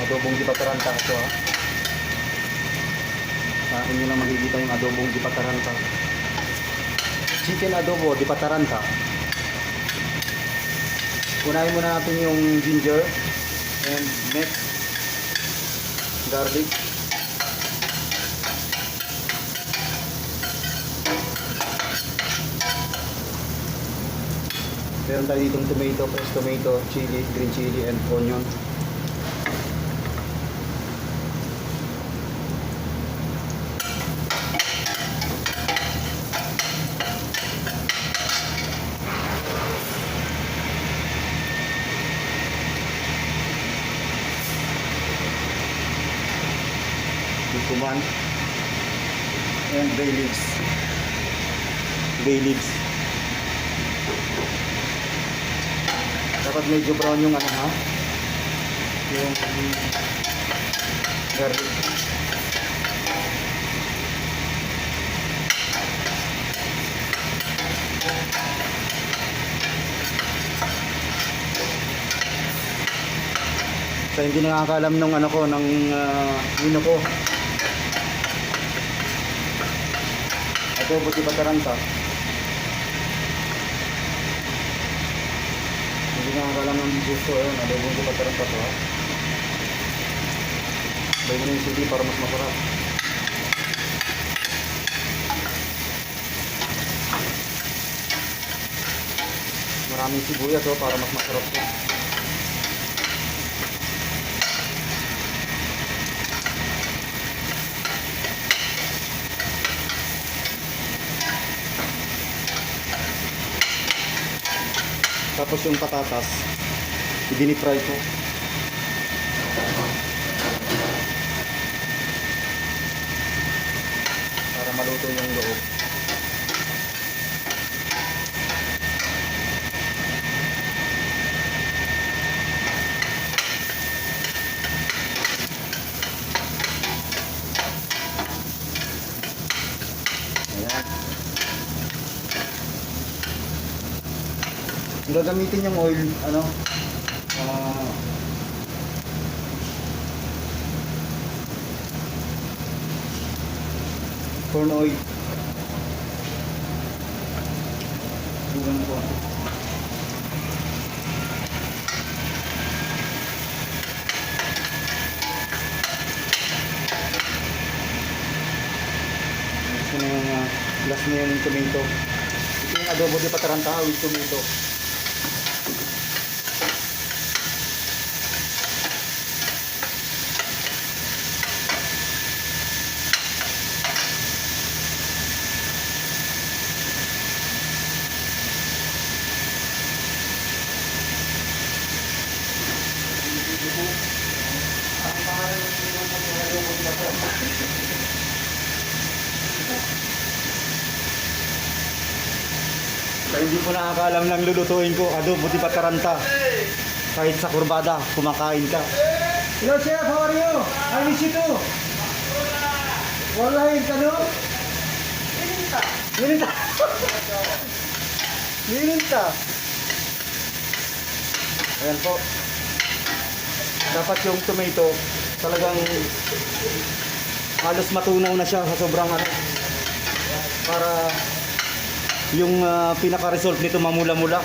Adobong di pataranta ito ha. Sa akin nyo lang makikita yung adobong di pataranta. Chicken adobo di pataranta. Unahin muna natin yung ginger and next garlic. Meron tayo ditong tomato, fresh tomato, chili, green chili, and onion. Kuman and bay leaves. Bay leaves. Dapat medyo brown yung ano ha, yung garlic. Sa hindi nakakaalam nung ano ko, ng mino ko, adobo di pataranta. Hindi nakakaalam ng gusto yun, adobo di pataranta to ha. Bayo mo yung sili para mas masarap. Maraming sibuyas to para mas masarap to. Tapos yung patatas, i-deep-fry ko. Para maluto yung loob. Gagamitin yung oil, ano, corn oil. Dugan ko. Gusto na yung last na yung tomato. Ito yung adobo di pataranta with tomato. Kaya hindi po nakakaalam ng lulutuin ko, adobo di pataranta. Kahit sa kurbada, kumakain ka. Hello chef, how are you? I miss you too. Wallahi, kano? Mininta. Mininta. Mininta. Ayan po. Dapat yung tomato, talagang halos matunaw na siya sa sobrang ano. Para yung pinaka-result nito mamula-mula.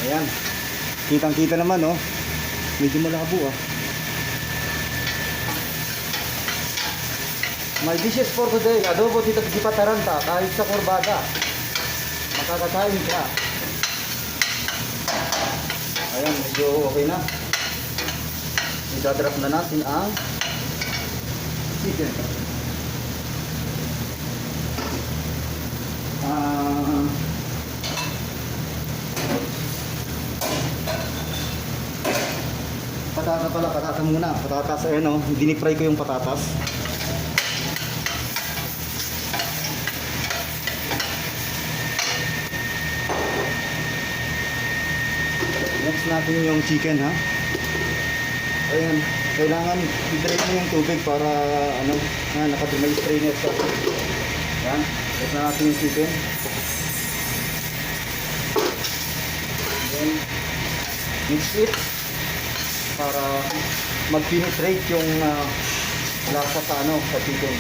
Ayan. Kitang-kita naman, oh. Medyo malabo, ah. My dishes for today, adobo di pataranta, kahit sa kurbada. Makakakain ka. Ayan, medyo okay na. Idadrop na natin ang chicken. Patata pala, patata muna. Patatas, ayan o, dinipry ko yung patatas. Next natin yung chicken ha. Ayan, kailangan i-drain mo yung tubig para ano, may strainer sa. Ayan, next na natin yung chicken. mix it para mag-penetrate yung lasa sa sa chicken.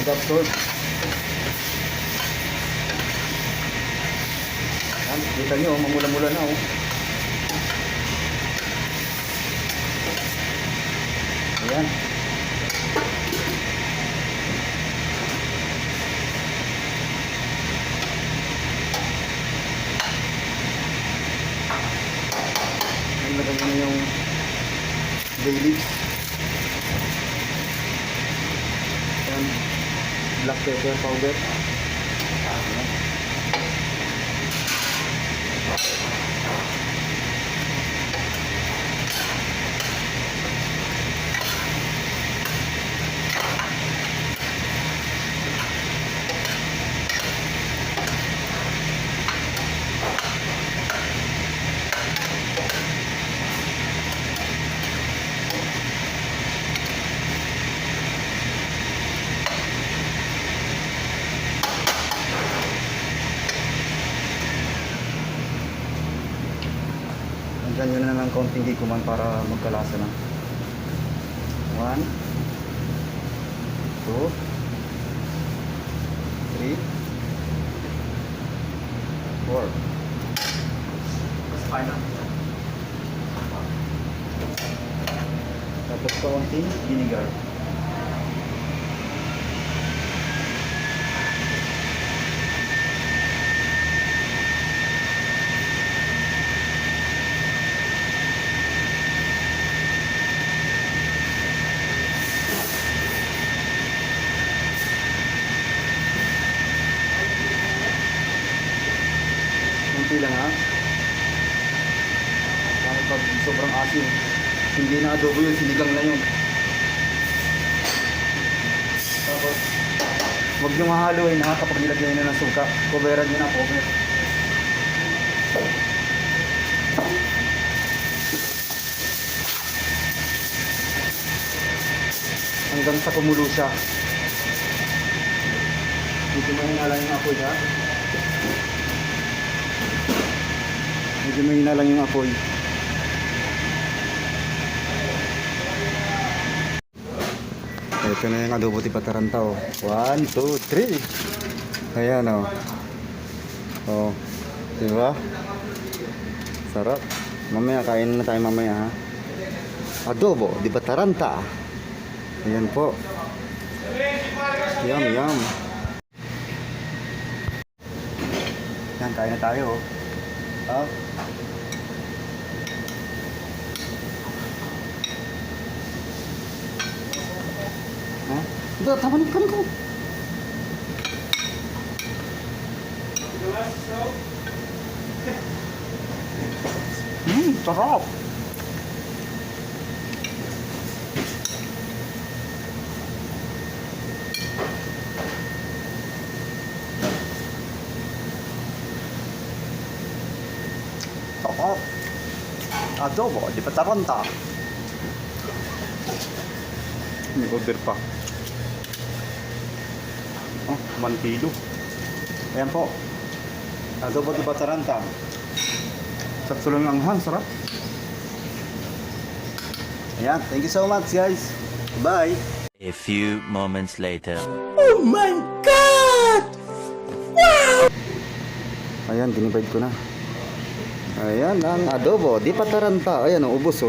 Mag-absorb. Yan, kita nyo, mamula-mula na Ayan. Nilagay mo na yung bay leaves. Ayan. Black pepper powder. Ayan. Lagyan nyo na ng konting gikuman para magkalasa na. 1 2 3 4. Tapos konting vinegar. Konti lang ha. Kahit pag sobrang asin, hindi na adobo yun, sinigang na yun. Tapos, huwag nyo hahaluin ha kapag nilagyan nyo ng suka. Coveran nyo na, cover. Hanggang sa kumulo siya. Dito mo yung lang yung apoy ha. Medyo mahina lang yung apoy. Ito na yung adobo di pataranta 1, 2, 3. Ayan diba? Sarap. Mamaya kain na tayo mamaya ha. Adobo di pataranta. Ayan po. Yum yum. Yan, kain na tayo Ito, tama ng kanin ko. Sarap. Sarap. Adobo di pataranta. May order pa. 1 kilo. Ayan po. Adobo di pataranta. Sakto lang ang anghang, sarap. Ayan, thank you so much guys. Bye. A few moments later. Oh my God! Wow! Ayan, dinivide ko na. Ayan ang adobo di pataranta. Ayan, ubos